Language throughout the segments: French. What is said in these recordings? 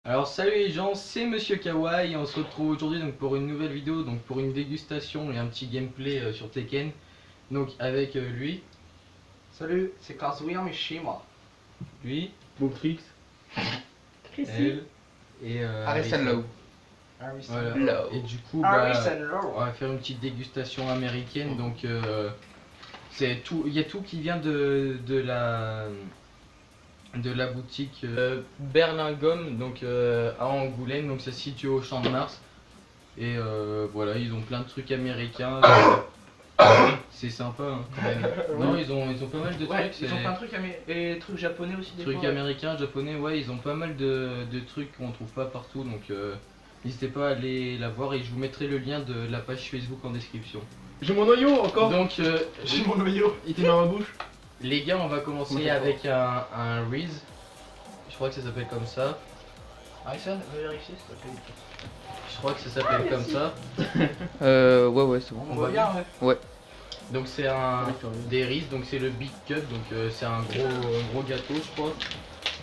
Alors salut les gens, c'est Monsieur Kawaii et on se retrouve aujourd'hui donc pour une nouvelle vidéo, donc pour une dégustation et un petit gameplay sur Tekken. Donc avec lui. Salut, c'est Kazuya Mishima. Lui. Botrix. Elle. Et Harrison Lowe. Voilà. Et du coup, on va faire une petite dégustation américaine. Donc c'est tout, il y a tout qui vient de la boutique Berlingome, donc à Angoulême, donc ça se situe au Champ de Mars. Et voilà, ils ont plein de trucs américains. C'est sympa hein, quand même. Non, ils ont pas mal de trucs. Ils ont plein de trucs et trucs japonais aussi. Des Trucs fois, américains, japonais, ouais, ils ont pas mal de trucs qu'on trouve pas partout. Donc n'hésitez pas à aller la voir et je vous mettrai le lien de la page Facebook en description. J'ai mon noyau encore. Donc j'ai mon noyau. Il était dans ma bouche. Les gars, on va commencer avec un Reese. Je crois que ça s'appelle comme ça. Harrison, vérifier s'il te plaît. Je crois que ça s'appelle comme ça. Ouais, c'est bon. On voit bien, Ouais. Donc c'est un des Reese, donc c'est le Big Cut, donc c'est un gros gâteau, je crois.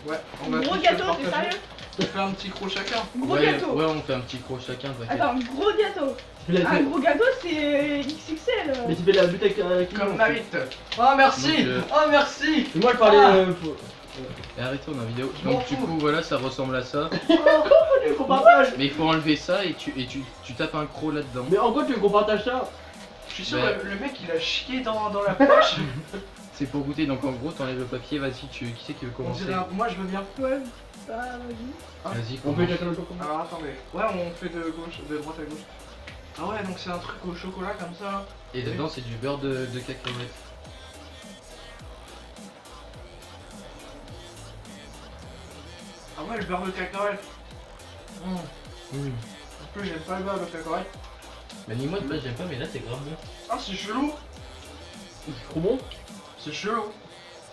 Ouais, on Un va gros tous gâteau, le t'es partager. sérieux? On fait un petit croc chacun. Gros Ouais, gâteau. ouais, on fait un petit croc chacun, t'inquiète. Attends, un gros gâteau. Un gros gâteau, c'est XXL. Mais tu fais la butte avec Comme Marit. Oh merci. Donc, Oh merci. Et moi je parlais. Et arrêtez, on a une vidéo. Je m'en Donc du fous. coup voilà, ça ressemble à ça. Tu veux qu'on partage? Mais il faut enlever ça et tu tapes un croc là-dedans. Mais en quoi tu veux qu'on partage ça? Je suis sûr Bah. le mec il a chié dans la poche. C'est pour goûter, donc en gros t'enlèves le papier, vas-y, qui c'est qui veut On commencer? dirait moi je veux bien. Ouais, bah vas-y. Vas-y, On commence. fait chacun le tour comme ça. Alors attendez. Ouais on fait de droite à gauche. Ah ouais donc c'est un truc au chocolat comme ça. Et dedans c'est du beurre de cacahuète. Ah ouais le beurre de cacahuète. Mmh. En plus j'aime pas le beurre de cacahuète. Bah ni moi de base j'aime pas, mais là c'est grave bon. Ah c'est chelou. C'est trop bon. C'est chelou.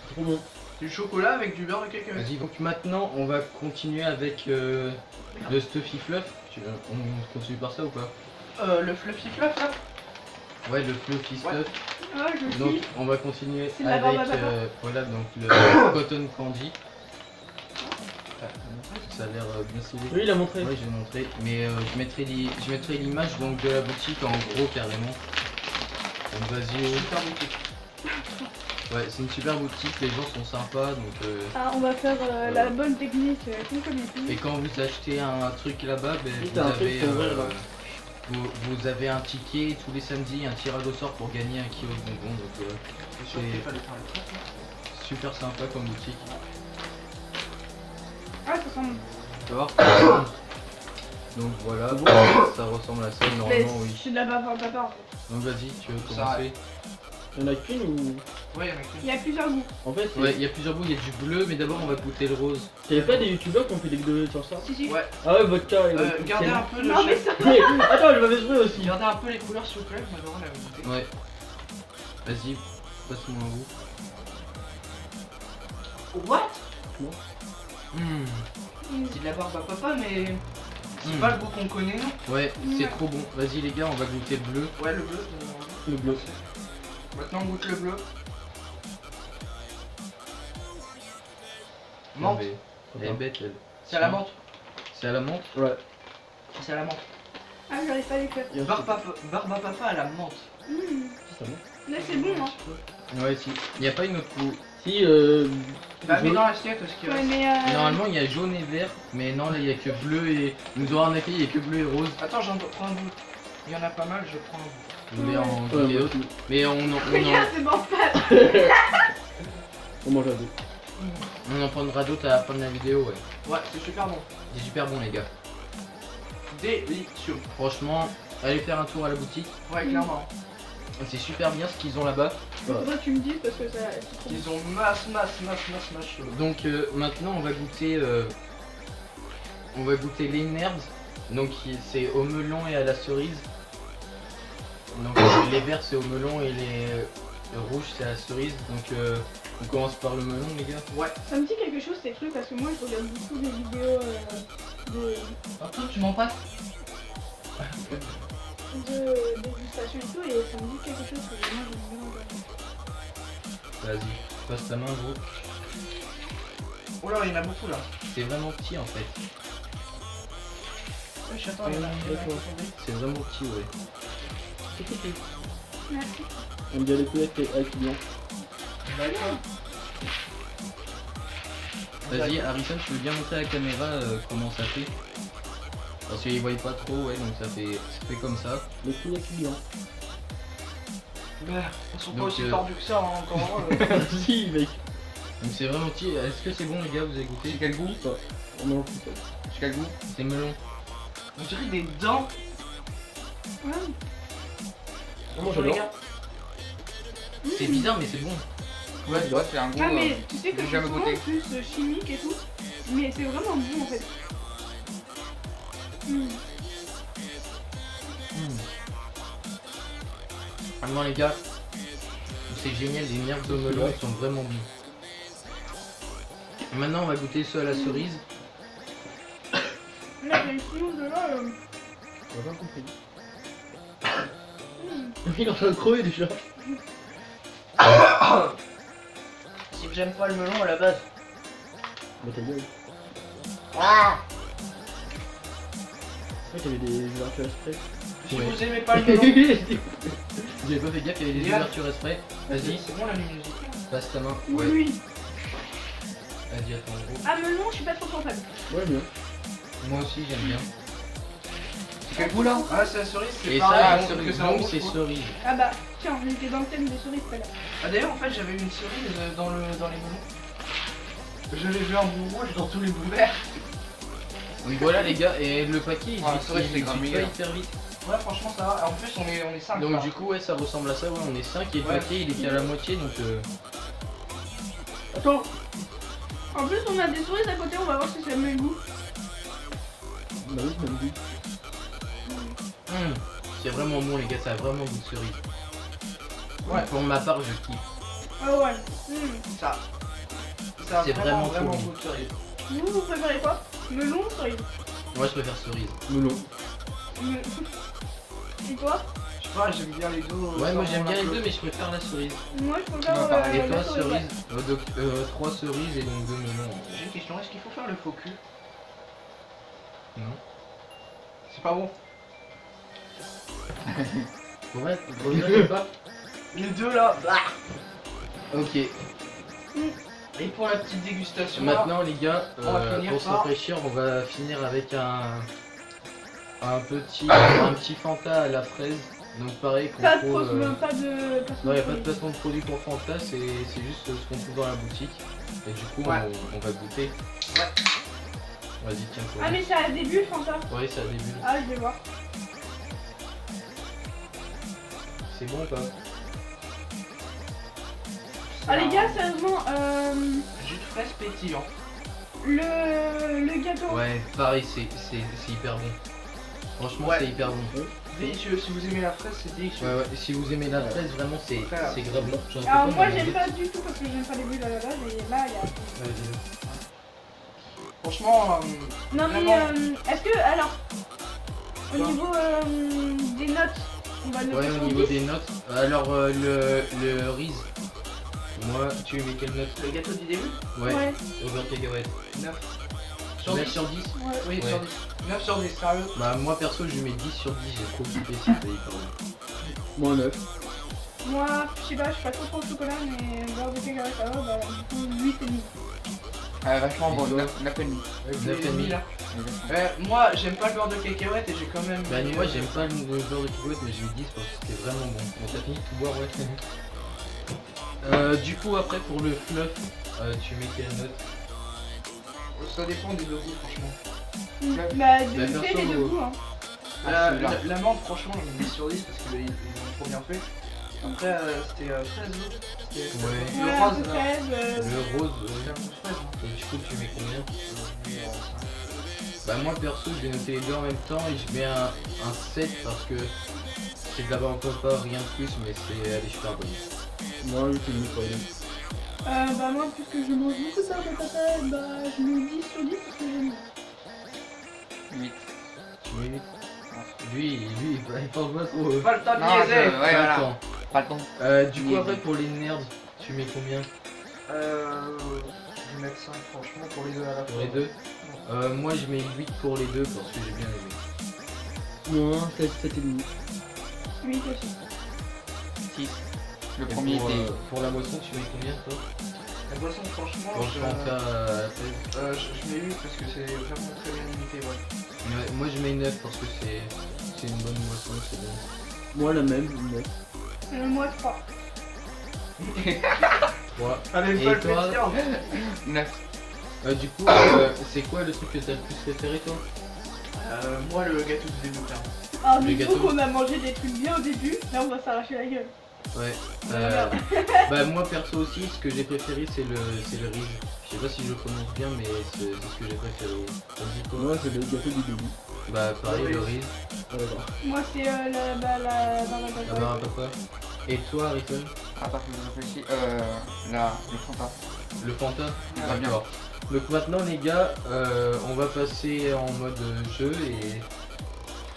C'est trop bon. Du chocolat avec du beurre de cacahuète. Vas-y, donc maintenant on va continuer avec le Stuffy Fluff. On continue par ça ou pas? Le fluffy fluff là. Ouais, le Fluffy Stuff. Ah, je Donc kiffe. on va continuer C'est de la avec barbe à papa. voilà donc le Cotton Candy. Ça a l'air bien stylé. Oui, il a montré. Ouais, j'ai montré, mais je mettrai l'image donc de la boutique en gros carrément. Donc vas-y. Super boutique. Ouais, c'est une super boutique, les gens sont sympas donc. Ah, on va faire la bonne technique qu'on connaît Et plus. quand vous achetez un truc là-bas, ben, Oui, vous, t'as un truc avez, pour ouvrir, là. vous avez un ticket tous les samedis, un tirage au sort pour gagner un kilo de bonbons. Donc Et surtout, il fallait faire les trucs, là. super sympa comme boutique. Ah, ça sent. Tu vois. Donc voilà, ça ressemble à ça Mais normalement oui. c'est de la barbe à papa en fait. Donc vas-y, tu veux Ça commencer? Il y en a qu'une ou. Ouais, avec Il y a plusieurs goûts. En fait, Ouais, il y a plusieurs goûts, il y a du bleu, mais d'abord on va goûter le rose. t'avais pas des youtubeurs qui ont fait des vidéos sur ça? Si, si. Ouais, Ah ouais, vodka et gardez un peu de Non, mais chef. ça. Mais attends, je m'avais joué aussi. Gardez un peu les couleurs s'il vous plaît, on adore la goûter. Ouais. Vas-y, passe-moi un goût. What? Mmh. C'est de la barbe à papa, mais c'est Mm. pas le goût qu'on connaît, non? Ouais, c'est trop bon. Vas-y les gars, on va goûter le bleu. Ouais, le bleu. Le bleu. Maintenant, on goûte le bleu. Menthe. Mais elle est bête elle. C'est à la menthe. C'est à la menthe? Ouais. C'est à la menthe. Ah, j'arrive pas à les faire. Barbe à papa à la menthe. Mmh. C'est bon. Là, c'est bon, hein. Ouais, si. Il n'y a pas une autre goût. Si, Bah, mets jaune. dans l'assiette parce que. Ouais, mais. Normalement il y a jaune et vert, mais non là il y a que bleu et. Ils nous ont arnaqué, il y a que bleu et rose. Attends, j'en prends un bout. Il y en a pas mal, je prends un bout. Vous voulez en Ouais, goûter moi d'autres? aussi. Mais Regarde, c'est bon. On mange à deux. on en prendra d'autres à la fin de la vidéo, ouais. Ouais, c'est super bon. C'est super bon les gars. Délicieux. Franchement, allez faire un tour à la boutique. Ouais, clairement. C'est super bien ce qu'ils ont là-bas. Faudrait que tu me dises parce que ça. c'est trop bon. Ils ont masse. Donc maintenant on va goûter les nerds. Donc c'est au melon et à la cerise. Donc les verts c'est au melon et les rouges c'est à la cerise. Donc on commence par le melon les gars. Ouais. Ça me dit quelque chose ces trucs parce que moi je regarde beaucoup des vidéos de Attends, tu m'en passes? dégustation et tout et ça me dit quelque chose que moi j'aime bien regarder. Vas-y, passe ta main gros. Oh là, il y en a beaucoup là. C'est vraiment petit en fait. Ouais, j'attends, il y en a qui sont tombés. C'est vraiment petit ouais. C'est tout petit. Merci. On me dit les couilles avec blanc. D'accord. Vas-y Harrison, tu veux bien montrer à la caméra comment ça fait? Parce qu'ils voient pas trop ouais donc ça fait comme ça. Les couilles avec blanc. Bah, ils sont pas Donc, aussi tordus que ça, hein, encore. Si, mec. Donc c'est vraiment petit. Est-ce que c'est bon les gars, vous avez goûté? C'est quel goût? On mange tout ça. C'est quel goût? C'est melon. On dirait des dents. Ouais. On mange Les alors. gars. C'est bizarre mais c'est bon. Ouais, tu vois, c'est un goût. Ah mais tu sais que j'ai c'est jamais souvent goûté. plus chimique et tout. Mais c'est vraiment bon en fait. Vraiment les gars, c'est génial, les nerfs de melon ils sont vraiment bons. Maintenant on va goûter ceux à la cerise. Là j'ai le sinon de là. On a pas compris. Il est en train de crever déjà. Si j'aime pas le melon à la base. Mais ta gueule. Ouais, t'avais des ouvertures exprès. Si Ouais. vous aimez pas le melon. Vous avez pas fait gaffe, il y avait des Regarde. ouvertures exprès. Vas-y, C'est bon la luminosité. passe ta main. Oui. Ouais, Oui. vas-y attends gros. Ah melon, je suis pas trop fan. Ouais, bien. Moi aussi j'aime bien. C'est quel goût là? Ah, c'est la cerise, c'est Et pareil. ça, donc, cerise que c'est un longue rouge, c'est quoi. cerise. Ah bah tiens, on était dans le thème des cerises tout à l'heure. Ah, d'ailleurs, en fait, j'avais une cerise dans les melons. J'avais vu un bout rouge dans tous les bouts verts. Donc voilà les gars, et le paquet il Ah, se c'est vrai que c'est grave pas meilleur. hyper vite. Ouais, franchement, ça va. En plus, on est 5. Donc du coup ouais ça ressemble à ça, ouais on est 5 et le Ouais. paquet il est qu'à la moitié donc Attends. En plus on a des cerises à côté, on va voir si c'est le même goût. Bah oui, c'est même vu. c'est vraiment bon les gars, ça a vraiment goût de cerise. Ouais. Pour ma part je kiffe. Ah ouais. Ça a C'est vraiment vraiment trop bon. goût de cerise. Vous préférez quoi? Melon ou cerise? Moi je préfère cerise. Melon. Et toi? Je sais pas, j'aime bien les deux. Ouais moi j'aime bien les deux mais je préfère la cerise. Moi je préfère Ouais, pareil. Et toi la cerise. cerise, donc 3 cerises et donc 2 melons. J'ai une question, est-ce qu'il faut faire le faux cul? Non. C'est pas bon. Ouais, regarde pas. Les deux là. Ok. Et pour la petite dégustation. Maintenant les gars, On va finir pour se par- rafraîchir, on va finir avec un petit Fanta à la fraise. Donc pareil qu'on Pas de trouve. pas de. Non, il n'y a pas de placement de produit pour Fanta, c'est juste ce qu'on trouve dans la boutique. Et du coup, Ouais. on va goûter. Ouais. Vas-y, tiens, toi. Ah mais c'est à début Fanta. Ouais, c'est à début. Ah je vais voir. C'est bon ou pas? Ah les gars sérieusement Jus de fraise pétillant. le gâteau. Ouais, pareil, c'est hyper bon. Franchement, Ouais. c'est hyper bon. Délicieux, si vous aimez la fraise, c'est délicieux. Ouais, ouais, si vous aimez la fraise, vraiment, c'est grave bon. J'en fais Alors pas moi mal. j'aime pas du tout parce que j'aime pas les bulles à la base et là il y a. Vas-y. Franchement, Non mais Vraiment. est-ce que alors au Quoi niveau des notes on va noter Ouais, sur au niveau 10. des notes, alors le riz, moi, tu mets quelle note? le gâteau du début, Ouais, Ouais. over cacahuète. 9 sur 9 10. sur 10? Ouais. Oui, Ouais. sur 10. 9 sur 10, sérieux. Bah, moi perso, je lui mets 10 sur 10, j'ai trop kiffé, c'était hyper bon. Moins 9. Moi je sais pas, je suis pas trop pour le chocolat mais beurre de cacahuète ça va, bah du coup 8 et demi. Vachement bon, Et toi 9,5. 9,5. là. Moi, j'aime pas le beurre de cacahuète et j'ai quand même. Bah moi j'aime pas le beurre de cacahuète mais j'ai eu 10 parce que c'était vraiment bon. Bon t'as fini de tout boire, ouais. Du coup après pour le fluff, tu mets quelle note? Ça dépend des deux goûts, franchement. Bah Bah, de fait perso, les deux goûts hein. La menthe, franchement, j'ai mis 10 sur 10 parce qu'ils ont trop bien fait. Après, c'était 13 autres. C'était Ouais. le Ouais, rose, un peu là. fraise, Le rose, C'est un peu de fraise, hein. et du coup tu mets combien? Je mets, Bah moi perso je vais noter les deux en même temps et je mets un 7 parce que c'est de la banque pas, rien de plus mais c'est elle est super bonne. Moi, 8,5 pour les bah moi puisque je mange beaucoup de beurre de cacahuète, bah je mets 10 sur 10 parce que j'aime bien. 8. Tu mets 8? Lui il parle pas trop. Pas le temps de Non, niaiser. ouais, Pas le voilà. temps. Pas le temps. Du coup après pour les nerds, Tu mets combien Je vais mettre 5 franchement pour les deux à la fois. pour les deux? Moi je mets 8 pour les deux parce que j'ai bien aimé. Moins 7,5. 8 aussi. 6. Le Et premier pour, était. pour la moisson, tu mets combien toi? La boisson franchement Pour le Fanta à 16. je mets 8 parce que c'est vraiment très bien limité, ouais. Ouais, moi je mets 9 parce que c'est une bonne moisson, c'est bon. Moi la même, 9. Moi 3. Voilà. Allez, Et pas le toi plaisir. 9. Du coup, c'est quoi le truc que t'as le plus préféré toi? Moi le gâteau du début clairement. Alors Les du coup gâteaux. qu'on a mangé des trucs bien au début, là on va s'arracher la gueule. Ouais. Merde. Bah moi perso aussi, ce que j'ai préféré c'est le riz. Je sais pas si je le prononce bien mais c'est ce que j'ai préféré. Vas-y toi. Moi c'est le gâteau du début. Bah pareil Oui. le riz. Ah d'accord. Moi c'est dans la Ah baguette. bah papa. Et toi Harrison? Attends, que je réfléchis. Là, le Fanta. Le Fanta? Ah, bien. D'accord. Donc maintenant les gars, on va passer en mode jeu et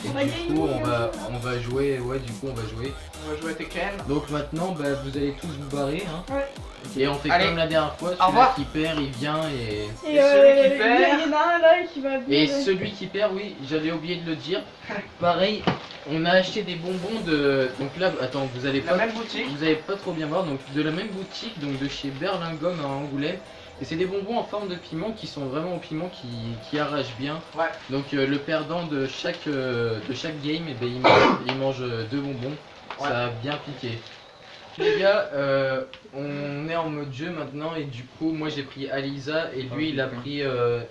On va du gagner, coup hein. on va jouer, ouais du coup on va jouer. On va jouer à Tekken. Donc maintenant bah, vous allez tous vous barrer hein. Ouais. Et on fait Allez. comme la dernière fois, Au celui revoir. qui perd il vient et... Et celui qui perd. il y en a un là qui va Et venir. celui qui perd, oui, j'avais oublié de le dire. Pareil, on a acheté des bonbons de... Donc là, attends, vous allez La pas... même boutique. Vous allez pas trop bien voir, donc de la même boutique, donc de chez Berlingomme à Angoulême. Et c'est des bonbons en forme de piment qui sont vraiment au piment qui arrachent bien. Ouais. Donc le perdant de chaque game, eh ben, il mange deux bonbons. Ouais. Ça a bien piqué. Les gars, on est en mode jeu maintenant et du coup moi j'ai pris Alisa et lui il a pris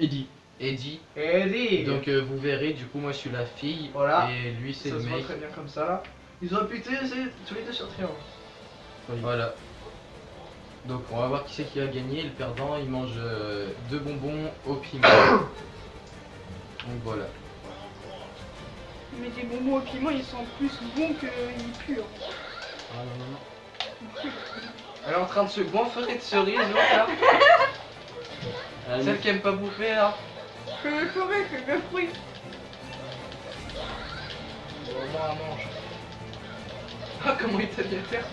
Eddie. Eddie. Eddie. Donc vous verrez, du coup moi je suis la fille Voilà. et lui c'est ça le se voit mec. très bien comme ça là. Ils ont pu utiliser tous les deux sur triangle. Voilà. Donc on va voir qui c'est qui va gagner. Le perdant il mange deux bonbons au piment. Donc voilà. Mais des bonbons au piment ils sont plus bons qu'ils puent. Ah non, non, non. Elle est en train de se goinfrer de cerises l'autre là. Allez, Celle qui aime pas bouffer là. Que le forêt, que le fruit. Au moins elle mange. Ah comment il t'a mis à terre.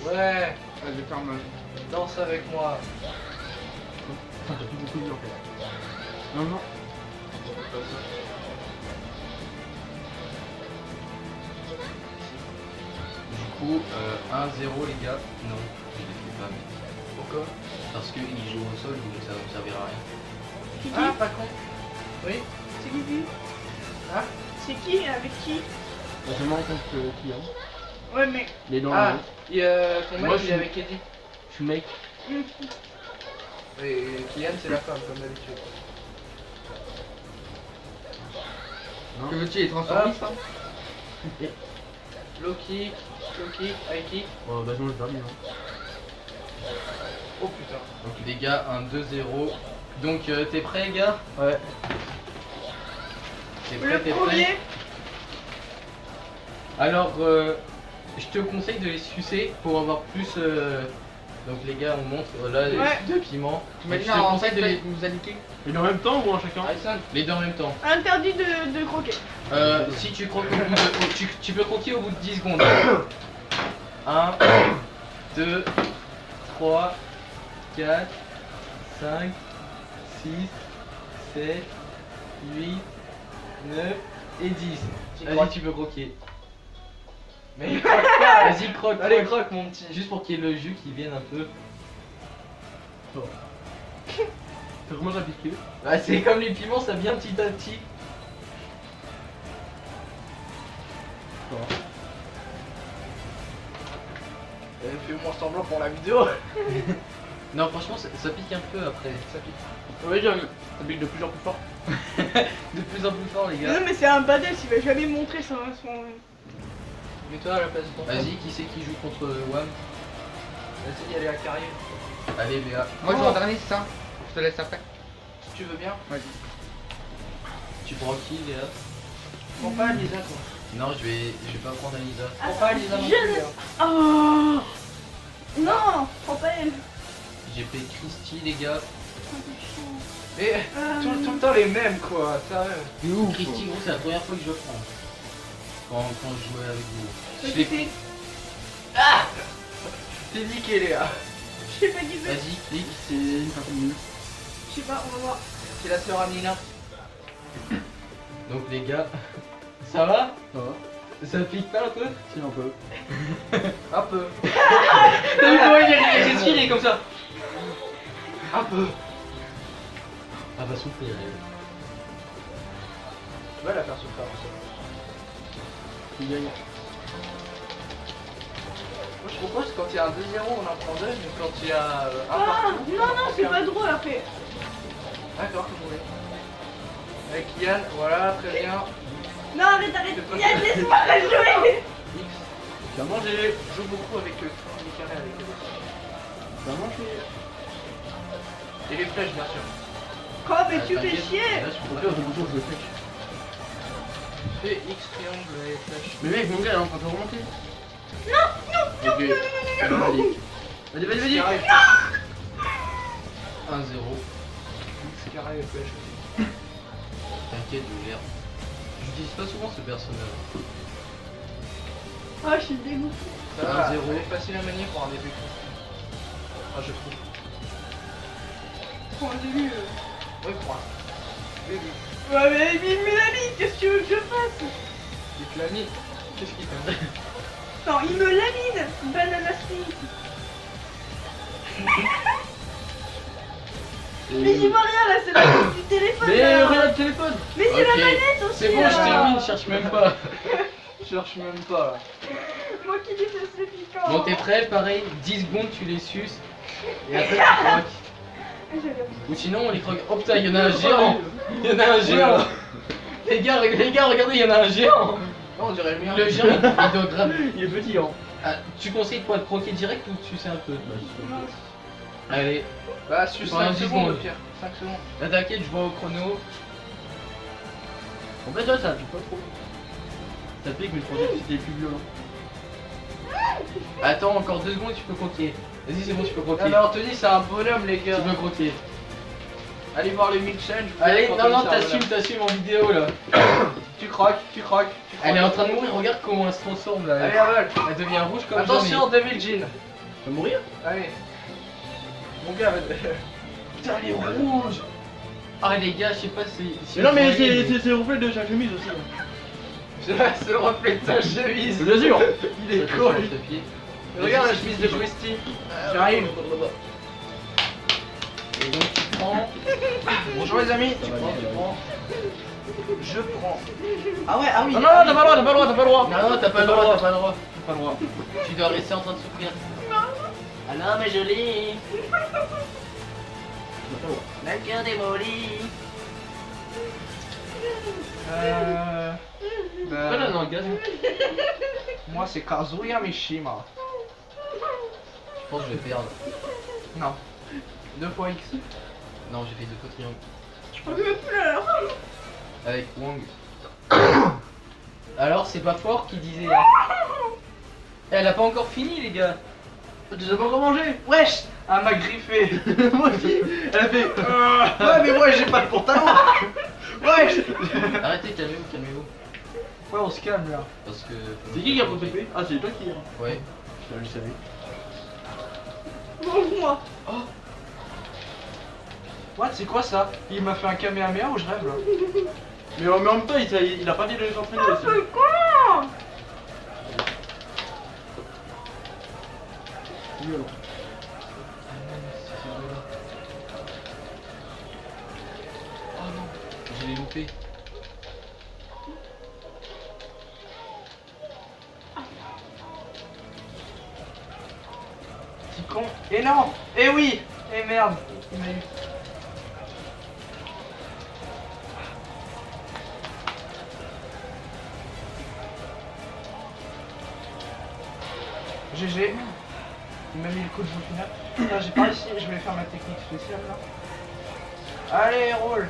Ouais, Je ferme. danse avec moi. Putain, j'ai plus beaucoup de vie en fait. Non, non. Du coup 1-0 les gars. Non, je les fais pas mais. Pourquoi? Parce qu'il joue au sol donc ça ne me servira à rien. C'est qui Ah pas con. Oui. C'est qui lui Hein? C'est qui avec qui? Bah, je m'en rends compte que qui hein. Ouais mais. Il est dans Ah, le. ton Moi, mec je il est suis- avec Eddie. Je suis mec. Et Kylian c'est la femme comme d'habitude. Que veux-tu, les transformistes hein? Low kick, high kick. Bon, bah je mange perdu hein. Oh putain. Donc les gars 1-2-0. Donc t'es prêt gars? Ouais. T'es Le prêt? premier. Alors je te conseille de les sucer pour avoir plus... Donc les gars on montre là les Ouais. deux piments. Tu Donc, m'as je dit te en conseille fait de les... nous indiquer. Et en même temps ou en chacun? Harrison. les deux en même temps. Interdit de croquer. Si tu croques au bout de... tu peux croquer au bout de 10 secondes. 1, 2, 3, 4, 5, 6, 7, 8, 9 et 10. Vas-y tu peux croquer. Mais il croque pas. Vas-y croque. Allez croque mon petit. Juste pour qu'il y ait le jus qui vienne un peu. Ça commence à piquer. Ah, c'est comme les piments, ça vient petit à petit. Bon. Fais-moi semblant pour la vidéo. Non franchement ça pique un peu après. Ça pique. On va dire que ça pique de plus en plus fort. De plus en plus fort les gars. Non mais c'est un badass, il va jamais montrer son... Mets-toi à la place de ton frère. Vas-y qui c'est qui joue contre WAM? Vas-y, allez à carrier. Allez Léa. Moi, je joue en dernier, c'est ça? Je te laisse après. Si tu veux bien. Vas-y. Tu prends qui Léa? Prends pas Lisa toi. Non je vais pas prendre Alisa. Prends pas Lisa non je plus. ne- hein. Oh non, prends pas elle. J'ai pris Christy les gars. Et tout le temps les mêmes quoi, sérieux. C'est ouf. Christy gros c'est la première fois que je le prends. quand je jouais avec vous. Je Mais l'ai- c'est- T'es niqué Léa. Je sais pas qui c'est. Vas-y, clique. C'est une personne nulle. Je sais pas, on va voir. C'est la sœur Amina. Donc les gars, ça va? Ça va? Ça pique pas un peu? Si, un peu. Un peu. T'as vu comment il respire, il est comme ça? Un peu. Ah bah souffler. Tu vas la faire souffrir. Il gagne. Moi je propose quand il y a un 2-0 on en prend 2, mais quand il y a un Ah, partout, non, on en non, prend c'est qu'un. pas drôle après. D'accord, comme vous voulez. Avec Yann, voilà, très bien. Non, arrête, arrête. Yann, laisse-moi la jouer. X. Tu as mangé. Je joue beaucoup avec les carrés avec eux. Tu as mangé. Et les flèches, bien sûr. Quoi, mais tu fais chier. Là, je peux Au pas. pire, je bouton, je le fais. Fais X triangle et flèche. Mais mec, mon gars, on peut remonter. Non, Ok. Vas-y, vas-y, vas-y. Carré. 1-0. X carré et flèche aussi. T'inquiète, je gère. J'utilise pas souvent ce personnage. Ah, je suis dégoûtée. Ça va, 1-0. elle est facile à manier pour un début. Ah, je trouve. Pour un début. Ouais, pour un début. Ouais, mais Mélanie, qu'est-ce que tu veux que je fasse? Il te l'a mis. Qu'est-ce qu'il t'a dit? Non, il me lamine. Banana Split. Mais j'y vois rien là, c'est la manette du téléphone. Mais là. regarde le téléphone. Mais c'est la Ok. manette aussi. C'est bon, je là. termine, cherche même pas. Je cherche même pas là. Moi qui déteste les piquants. Bon, t'es prêt? Pareil, 10 secondes, tu les suces. Et après, tu croques. J'avais- Ou sinon, on les croque. Oh putain, il y en a un géant. Il y en a un géant. Les gars, regardez, il y en a un géant. Non, on dirait le mien. Le géant, il doit grave. Il est petit, hein. Ah, tu conseilles quoi, de croquer direct ou de sucer un peu? Non, Allez, Bah, sur Pendant 5 10 secondes au secondes. pire. 5 secondes. là t'inquiète, je vois au chrono. En fait, toi, ça pique pas trop. Ça pique, mais je pensais que c'était plus violent. Attends, encore 2 secondes, tu peux croquer. Vas-y, c'est bon, tu peux croquer. Ah, mais Anthony, c'est un bonhomme, les gars. Tu peux croquer. Allez voir le Milk Challenge. vous Allez, verrez non, qu'Anthony, non, c'est un bonhomme. t'assumes en vidéo là. Tu croques, tu croques. Tu croques. Elle est en train de mourir, regarde comment elle se transforme là. Allez, avale. Elle devient rouge comme Attention, Devil Jean. Tu vas mourir? Allez. Mon gars, vas-y. Putain, elle est rouge. Ah, les gars, je sais pas si. Mais non, mais vous voyez, c'est le reflet de sa chemise aussi. C'est le reflet de ta chemise. Je te jure. Il est Ça, con. je te pied. Regarde la Vas-y, chemise c'est de bon. Twisty. J'arrive. Et donc tu prends. Bonjour les amis. Ça Tu va prends, bien, tu ça va prends. Je prends. Ah ouais, ah oui. Non, non, t'as pas le droit, t'as pas le droit, t'as pas le droit. Non, t'as pas le droit, t'as pas le droit. T'as pas le droit. Tu dois rester en train de souffrir. Ah non, mais je l'ai. T'as pas le droit. Le cœur démoli. Pas là, non, gaz. Moi c'est Kazuya Mishima. Je pense que je vais perdre. Non. 2 fois X. Non, j'ai fait 2 fois triangle. Je pleure. Avec Wong. Alors, c'est pas fort qui disait. Hein. Elle a pas encore fini, les gars. Tu les as pas encore mangé. Wesh. Elle m'a griffé. Moi aussi. Elle a fait. Ouais mais moi j'ai pas de pantalon. Wesh. Arrêtez, calmez-vous, calmez-vous. Ouais on se calme là. Parce que. C'est qui a protégé? Ah, c'est toi qui. Ouais. Je le savais. Mange-moi. What c'est quoi ça? Il m'a fait un Kamehameha ou je rêve là? Mais en même temps, il a pas dit de les entraîner Oh, aussi. c'est con. C'est violent. Oh non, je l'ai loupé. Petit con. Et non. Et oui. Et merde. Il m'a eu. GG. Il m'a mis le coup de bout final. Là j'ai pas réussi, je vais faire ma technique spéciale là. Allez, roule.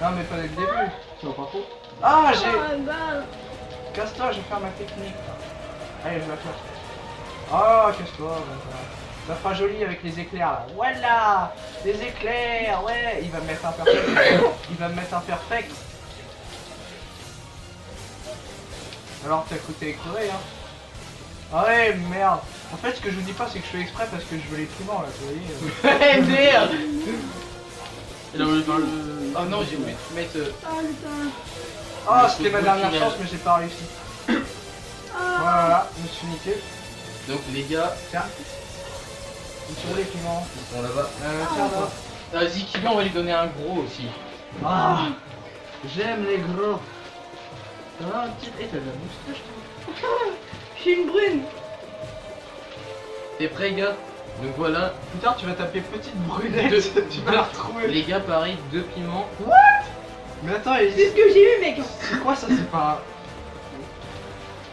Non mais pas dès le début. Tu vois pas trop? Ah j'ai. Ah, bah. Casse-toi, je vais faire ma technique. Allez, je vais la faire. Oh, casse-toi. Ça fera joli avec les éclairs là. Voilà. Les éclairs, ouais. Il va me mettre un perfect. Il va me mettre un perfect. Alors t'as cru que t'avais crevé, hein. Ah ouais, merde. En fait, ce que je vous dis pas, c'est que je fais exprès parce que je veux les piments là, vous voyez. Eh merde. Il a voulu faire le. Oh non, j'ai oublié de mettre. Ah putain. Ah, Le c'était ma football dernière final. chance, mais j'ai pas réussi. Ah. Voilà, je me suis niqué. Donc les gars, Tiens. Ils sont où les piments? ils sont là-bas. Tiens là. Vas-y, Kylian, on va lui donner un gros aussi. Ah, j'aime les gros. Ah, petite. Eh, t'as de la moustache, toi. Je suis une brune. T'es prêts, gars? Donc voilà, Plus tard, tu vas taper petite brunette. Deux. Tu vas la retrouver. les gars, pareil, 2 piments. Mais attends, C'est ce que j'ai eu, mec. c'est quoi ça? C'est pas.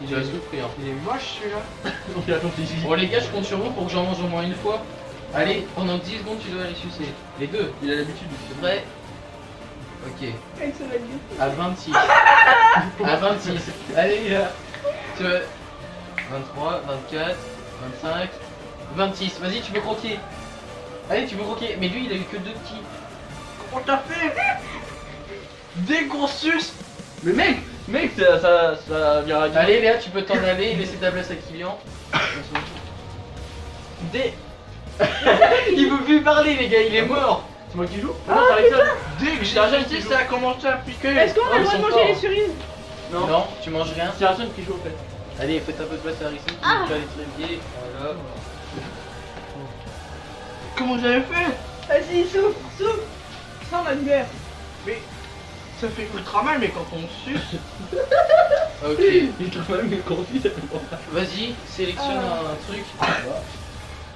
Tu vas souffrir. Il est moche celui-là. Il a compris. Bon, les gars, je compte sur vous pour que j'en mange au moins une fois. Allez, pendant 10 secondes, tu dois aller sucer. Les deux. Il a l'habitude. C'est vrai? Ok. Mec, ça va être bien. À 26. À 26. Allez, les gars. Tu veux 23, 24, 25, 26. Vas-y, tu peux croquer. Allez, tu peux croquer. Mais lui, il a eu que 2 petits. Comment t'as fait? Dès qu'on suce. Mais mec, ça vient à dire. Allez, Léa, tu peux t'en aller et laisser ta place à Kylian. Dès. Il veut plus parler, les gars, il est mort. C'est moi qui joue? Ah, Non, c'est Alexandre. Dès que j'ai C'est Argent dit qui joue. ça a commencé à piquer. Est-ce qu'on a ils le droit de sont manger forts. les cerises? Non, tu manges rien. C'est Argent qui joue en fait. Allez, faites un peu de place à Harrison. Ah. Tu vas les trépieds. Voilà. Comment j'avais fait? Vas-y, souffle, souffle. Ça, on a une bière. Mais ça fait ultra mal, mais quand on suce. Ok. Il te fait même conduit. Vas-y, sélectionne un truc.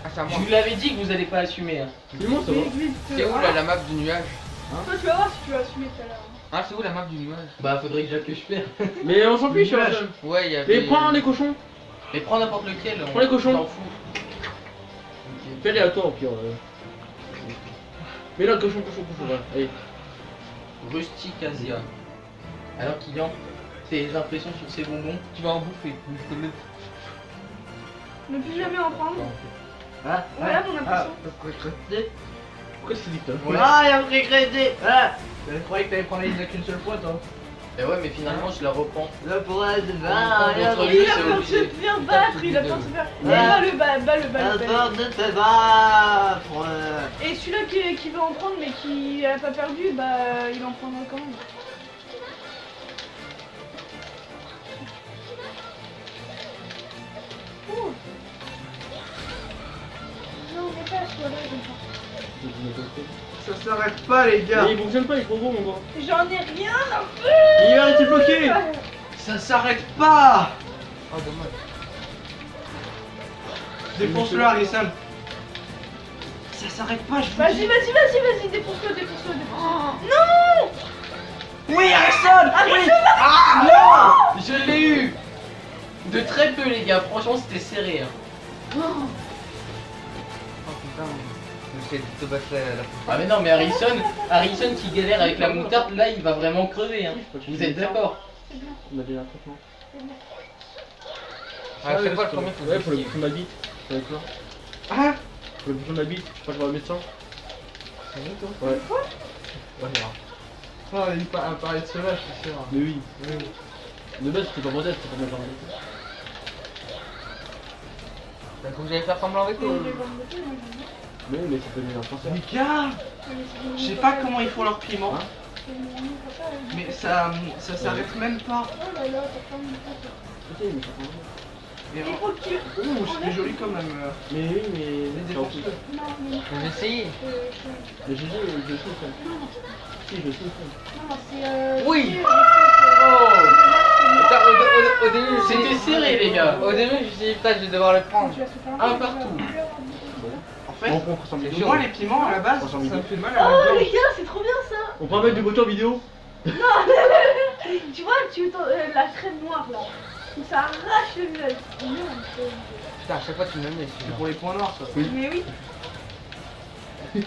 Ah, c'est à moi. Je vous l'avais dit que vous allez pas assumer. Hein. C'est bon, ça va. Vite, vite. C'est où là, la map du nuage? Toi, tu vas voir si tu vas assumer tout à l'heure. Ah, c'est où la map du nuage? Bah, faudrait déjà que je perds. Mais on s'en fiche, Nuage. Argent. Ouais, il y avait. Mais prends les cochons. Mais prends n'importe lequel. Prends les cochons. On s'en fout. Fais-les à toi au pire. Mais là, cochon, voilà. Allez. Rustic Asia. Alors, Kylian, tes impressions sur ces bonbons? Tu vas en bouffer. Je te le. Ne plus jamais en prendre. Ah, Voilà mon impression. Pourquoi c'est dit ça? Ouais. Ah, il a regretté. Ah, je croyais que t'allais prendre la qu'une seule fois, toi. Et ouais, mais finalement, je la reprends. Là, pour elle, c'est Contre lui, Il a c'est peur de se obligé. faire battre, il a peur de se faire. Ouais. Bats le bas, bas le bas. de te battre. Et celui-là qui veut en prendre mais qui a pas perdu, bah il en prendra quand même. Ouh. Non, mais pas ce là j'aime pas. Ça s'arrête pas, les gars. Mais il fonctionne pas, il est trop gros, mon gars. J'en ai rien à Il va arrêter de bloquer. faire. Ça s'arrête pas. Oh, dommage. Défonce-le, Harrison. Ça s'arrête pas, je vous Vas-y, dis. vas-y, défonce-le, défonce-le, défonce-le. Non. Oui, Harrison. Oui. Ah, non. Je l'ai eu. De très peu, les gars. Franchement, c'était serré. Hein. Oh putain. Je vais te battre la. Ah, mais non, mais Harrison qui galère avec la moutarde, là, il va vraiment crever. Hein. Vous êtes d'accord? On a déjà un traitement. À chaque fois, le premier faut Ouais, pour le bouchon de la bite. Avec toi. Ah. Pour le bouchon de la bite, je crois que je vais le médecin. Ouais. Ouais, grave. Oh, il parlait de cela, je suis sûr. Mais oui. De base, c'était pas modeste, c'était pas modeste. Bah, faut que j'aille faire semblant avec toi. Mais ça peut devenir un cancer. Les gars, je sais pas comment ils font leur piment, Hein mais ça s'arrête même pas. Oh là là, t'as pas mis ça. Ok, mais ça change. Et Il faut que tu. ouh, c'était joli quand même. Mais oui, mais. Les défonce-le. Non, mais. Faut que j'essaye. Mais GG, je souffre. Si, je souffre. Non, c'est. Oui. c'est- Putain, au début, C'était serré, les gars. Au début, je me suis dit, putain, je vais devoir le prendre. Tu vas se faire Un partout. En fait, On prend ensemble vidéo. moi les piments à la base, Ensemble ça me vidéo. fait mal à la Oh gorge. les gars, c'est trop bien ça. On pourra mettre du côté en vidéo. Tu vois, la crème noire là. Ça arrache le visage. C'est bien, Putain, à chaque fois, tu me mets C'est celui-là. pour les points noirs, ça. Mais oui. Mais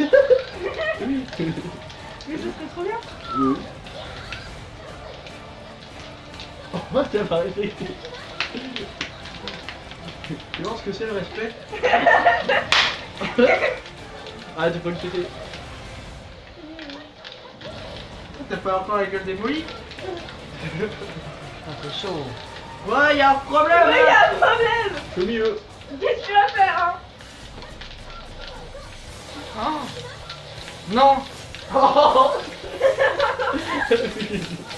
ce serait trop bien. Oui. Oh, t'as pas arrêté. Tu vois ce que c'est le respect? Ah, tu peux le péter. T'as pas encore la gueule démolie? Putain, c'est chaud. Ouais, y'a un problème. Mais y'a un problème. Je suis au milieu. Qu'est-ce que tu vas faire, hein? Ah. Non.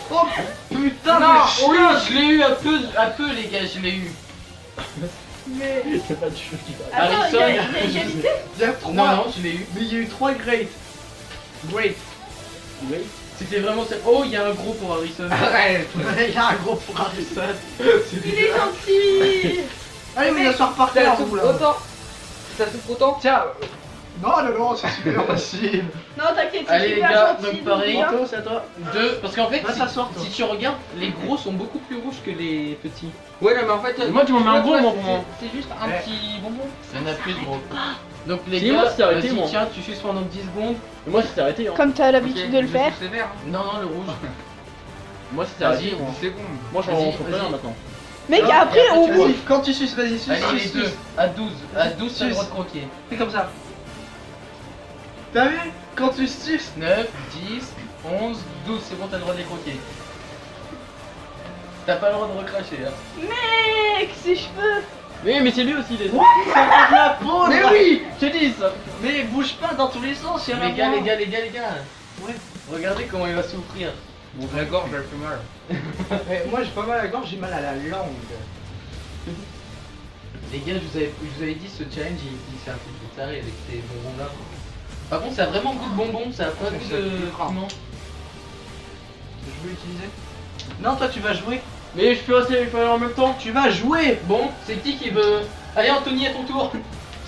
Oh putain, Non, mais oui, je l'ai eu à peu les gars, je l'ai eu. Mais. C'est pas du jeu qui va. Attends, Harrison. il y a égalité? il y a 3. Non, non, je l'ai eu. Mais il y a eu 3 great. Great. Oui. C'était vraiment ça. Oh, il y a un gros pour Harrison. Arrête. Il y a un gros pour Harrison. Il est gentil. Allez, vous asseoir par Ça terre, souffre vous là. autant. Ça souffre autant. Tiens. Non, non, non, c'est super facile. Non, t'inquiète, c'est Allez, les super gars, gentil, donc pareil. bien. Anto, c'est à toi. Deux, parce qu'en fait, Va t'asseoir, toi. si tu regardes, les gros sont beaucoup plus rouges que les petits. Ouais, non, mais en fait. Moi, tu m'en mets un gros, moi, pour c'est- moi. C'est juste un Ouais. petit bonbon. Il y en a plus gros. Donc les Si, moi, gars, c'est arrêté, vas-y, moi. tiens, tu suces pendant 10 secondes. Et moi, c'était arrêté. Hein. Comme t'as Ok, l'habitude de le je faire. suis sévère, hein. Non, non, le rouge. Moi, c'était Vas-y, arrêté. Moi, 10 secondes. moi j'en Vas-y, fais vas-y. rien maintenant. Mec, Non, après, et après, on. tu vois. Vas-y, quand tu suces, vas-y, suce. Allez, les suce, deux. suce. À 12. À 12, t'as le droit de Suce. croquer. Fais comme ça. T'as vu? Quand tu suces. 9, 10, 11, 12, c'est bon, t'as le droit de les croquer. T'as pas le droit de recracher. Hein. Mec, ses cheveux. Mais c'est lui aussi, les Ça fait de la peau. Mais là. oui, je t'ai dit ça. Mais bouge pas dans tous les sens, y'a Les gars, les gars, les gars, les gars. Ouais. Regardez comment il va souffrir. Bon, la gorge, elle fait mal. Moi j'ai pas mal à la gorge, j'ai mal à la langue. Les gars, je vous avais dit, ce challenge, il s'est un peu plus taré avec ces bonbons là. Par contre, ça a vraiment goût de bonbon, ça a pas goût de piment. Je veux utiliser. Non, toi tu vas jouer. Mais je peux assez faire en même temps. Tu vas jouer. Bon, c'est qui veut. Allez, Anthony, à ton tour.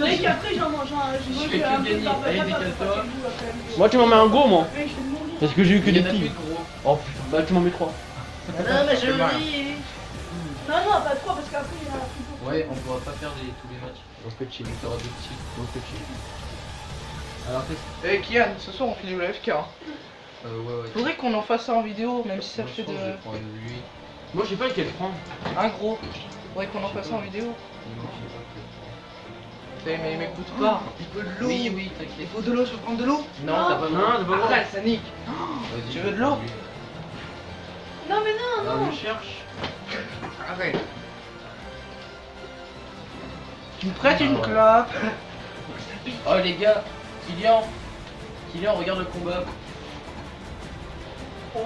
Mec, après, j'en mange un. Je fais que gagner. Allez, décale-toi. Moi, tu m'en mets un gros, moi. Mec, je vais mourir. Parce que j'ai eu que Il y des en a plus petits. de gros. Oh putain, bah tu m'en mets 3. Non, mais je mal. lis. Non, non, pas trop, parce qu'après, il y en a plus beaucoup. Ouais, on pourra pas faire tous les matchs. On fait chill. Il y aura deux petits. On fait chill. Alors, qu'est-ce Eh Kian, ce soir on finit le FK. Hein. ouais, ouais. Faudrait qu'on en fasse ça en vidéo, même si ça Moi, fait je pense de. que je vais prendre lui. Moi, je sais pas lequel prendre. Un gros. Faudrait qu'on en fasse ça en vidéo. Moi, je sais pas Mais m'écoute pas. Il faut de que- l'eau. Oui, oui, Il t'inquiète. faut de l'eau, je veux prendre de l'eau. Non, t'as pas le droit. Non, t'as pas le droit. Arrête, ça nique. Vas-y, Tu veux de l'eau lui. Non, mais non, Ah, non. je cherche. Arrête. Tu me prêtes une Ah ouais. clope. Oh, les gars, Kylian, regarde le combat. Oh.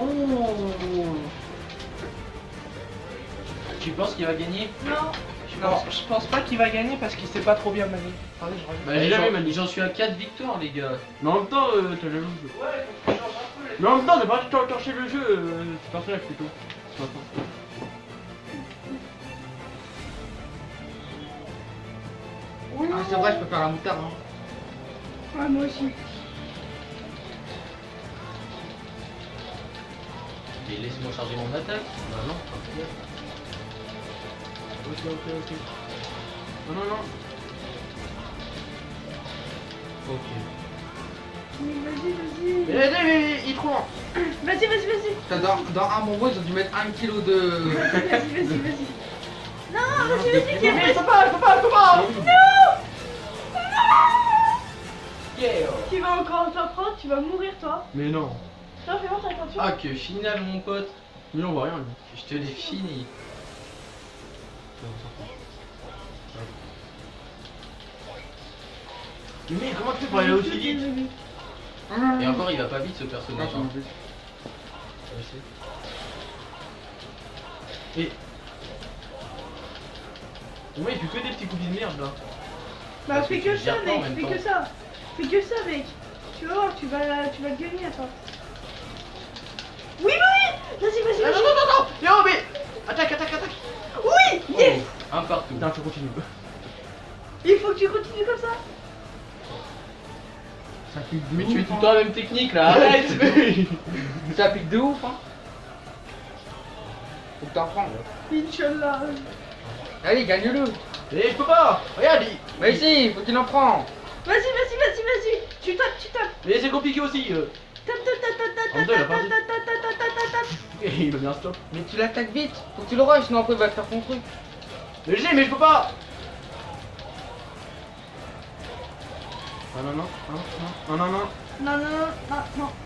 Tu penses qu'il va gagner? Non. Je pense pas qu'il va gagner parce qu'il s'est pas trop bien manié. Attendez, je reviens. Bah, J'ai jamais manié. j'en suis à 4 victoires, les gars. Mais en même temps, t'as jaloux. Ouais, faut que je change un peu les. Mais en même temps, t'as pas torché le jeu, ce personnage plutôt. Ce matin. Ah, c'est vrai, je peux faire la moutarde. Hein. Ouais, moi aussi. Mais laisse-moi charger mon attaque. Bah non. Ok. Non, non, non. Ok. Mais vas-y, Mais vas-y. il prend. Vas-y, vas-y, vas-y. Putain, dans un bonbon, ils ont dû mettre 1 kilo de. Vas-y, vas-y, vas-y. Non, vas-y, vas-y, qui Mais faut pas. Yeah. Qui va encore t'en prendre, tu vas mourir, toi. Mais non. Non, fais voir ta attention. Ah, que final, mon pote. Lui, on voit rien, lui. Je te l'ai fini. Mais comment tu fais pour aller aussi vite? Et encore, il va pas vite ce personnage. Hein. Je sais. Et. Moi, il fait que des petits coups de merde là. Bah, Parce fais que que tu ça, gères pas en mec. même Fais temps. que ça. Fais que ça, mec. Tu vas voir, tu vas le gagner, attends. Oui, oui, oui. Vas-y, vas-y, vas-y. Non. Yo, mais. Attaque. Oui, yes. Oh, un partout. Putain, tu continues. Il faut que tu continues comme ça. Ça pique de Mais ouf, tu fais tout hein. le temps la même technique là, arrête. Ça pique de ouf, hein. Faut que t'en prennes. Inch'Allah. Allez, gagne-le. Eh, je peux pas. Regarde, Mais si, faut qu'il en prend. Vas-y, vas-y, vas-y, vas-y. Tu tapes. Mais c'est compliqué aussi. Tape. En même temps, il a pas dit. Il va bien stop. Mais tu l'attaques vite. Faut que tu le rushes, sinon après il va te faire ton truc. Mais je peux pas. Non. Non.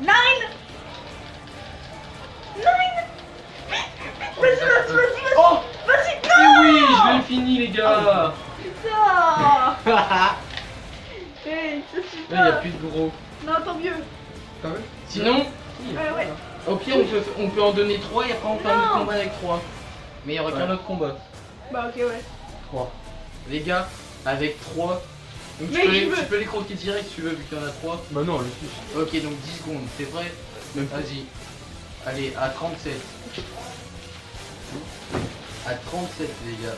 Nine. Vas-y. Oh. Putain. Putain. Hey, ça suffit Là, il n'y a pas. plus de gros. Non, tant mieux. T'as vu? Sinon, Ouais. au pire, on peut en donner 3 et après on fait un autre Non. combat avec 3. Mais il n'y aura qu'un autre combat. Bah, ok, ouais. 3. Les gars, avec 3. Donc Mais je veux. tu peux les croquer direct si tu veux, vu qu'il y en a 3. Bah non, le plus. Ok, donc 10 secondes, c'est vrai? Vas-y. Allez, à 37. À 37, les gars.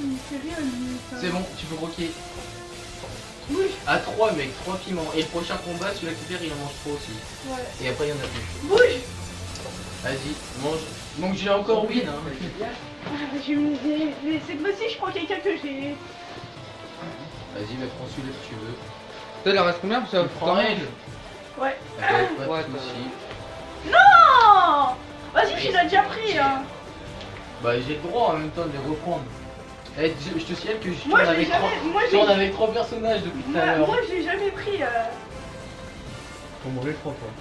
Il fait rien, lui. ça. C'est bon, tu peux croquer. Oui. À 3, mec, 3 piments. Et le prochain combat, celui-là qui perd, il en mange 3 aussi. Ouais. Et après, il y en a plus. Oui. Vas-y, mange. Donc j'ai encore win, hein. Mais cette fois-ci, je prends quelqu'un que j'ai. Vas-y, mais prends celui-là si tu veux. Toi, il en reste combien? Parce que Tu prends elle. Ouais. T'inquiète, pas Ouais, de soucis. Non. Vas-y, tu l'as déjà pris, hein. Bah j'ai le droit en même temps de les reprendre. Eh, je te signale que je Moi, tourne je l'ai avec 3. jamais. Moi, Je tourne avec 3 personnages depuis tout à l'heure. Moi, je l'ai jamais pris. Faut manger 3 fois.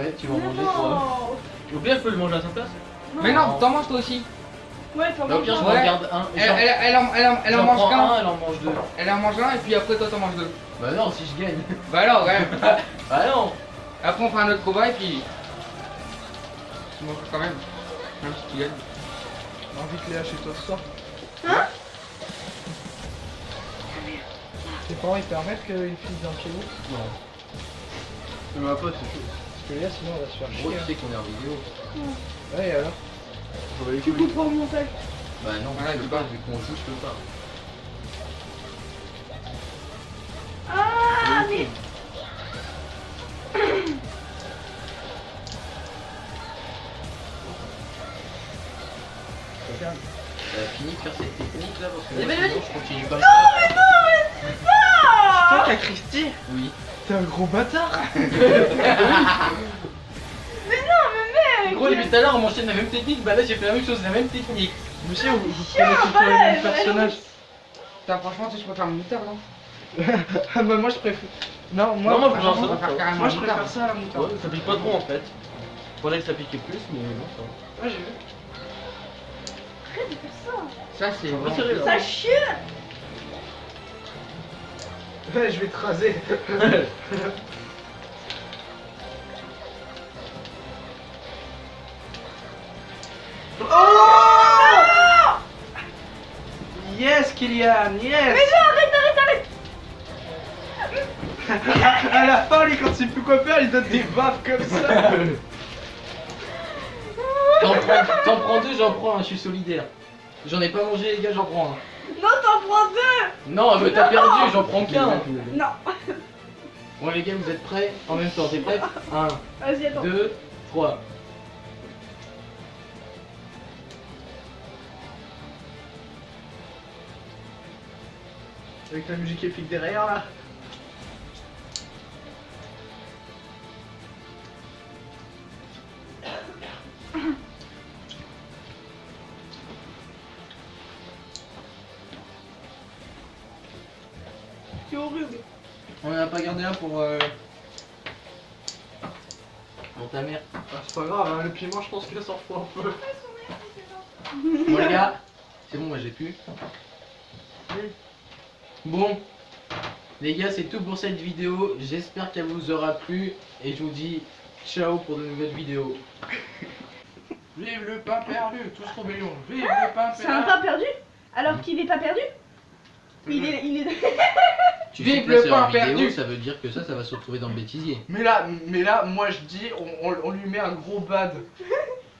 Ouais, tu vas en manger 3. Non. Au pire, je peux le manger à sa place. Mais non, t'en manges toi aussi. Ouais, t'en Bah, au manges pire, je un. m'en Ouais. garde un. Elle en J'en mange prends qu'un. un, elle en mange 2. Elle en mange un et puis après toi t'en manges 2. Bah non, si je gagne. Bah alors, ouais. Bah non. Après on fera un autre combat et puis. Tu manges quand même. Même si tu gagnes. J'ai envie que Léa chez toi ce soir. Hein? Tes parents ils permettent qu'une fille vienne chez vous? Non. Mais ma pote, c'est chaud. Parce que Léa sinon elle va se faire Gros, chier. tu sais qu'on est en vidéo. Ouais, et alors? Tu coupes pas au montage. Bah non, Ouais, je tu peux pas, peux. vu qu'on joue, je peux pas. Ah, mais. T'as fini de faire cette technique là parce que Mais moi, vas-y. sinon, je continue comme Non, ça. mais non, mais c'est ça. Toi t'as Christy? Oui. T'es un gros bâtard! Mais non, mais mec. Gros, depuis tout à l'heure, on m'enchaîne la même technique, bah là j'ai fait la même chose, la même technique. Monsieur, vous Chien, prenez tout le temps les ouais, mêmes personnages. Putain, franchement, tu sais, je préfère le moutarde, non? Ah bah moi je préfère. Non, moi, Non, moi, je franchement, préfère ça. préfère carrément moi je le préfère moutarde. ça à la moutarde. Ouais, ça pique pas trop en fait. Faudrait que ça piquait plus, mais non, ça va. Ouais, j'ai vu. Arrête de faire ça. Ça, c'est Pas vraiment. sérieux, là. Ça chie. Ouais, je vais te raser. Oh! Yes, Kylian, yes! Mais non, arrête. À la fin, lui, quand il sait plus quoi faire, il donne des baffes comme ça. T'en prends 2, j'en prends un, je suis solidaire. J'en ai pas mangé les gars, j'en prends un. Non, t'en prends 2. Non, mais t'as perdu, j'en prends qu'un. Non. Bon les gars, vous êtes prêts? En même temps, t'es prête? 1, Vas-y, attends. 2, 3. Avec la musique épique derrière là. C'est horrible. On en a pas gardé un pour ta mère. Ah, c'est pas grave, hein, le piment, je pense qu'il s'en fout un peu. Bon les gars, c'est bon, moi j'ai plus. Bon, les gars, c'est tout pour cette vidéo. J'espère qu'elle vous aura plu et je vous dis ciao pour de nouvelles vidéos. Vive le pain perdu, tous rébellion. Vive le pain C'est un pas perdu. Alors qu'il est pas perdu. Il est. Tu Vive sais que le là, c'est pain en vidéo, perdu. ça veut dire que ça va se retrouver dans le bêtisier. Mais là, moi je dis, on lui met un gros bad.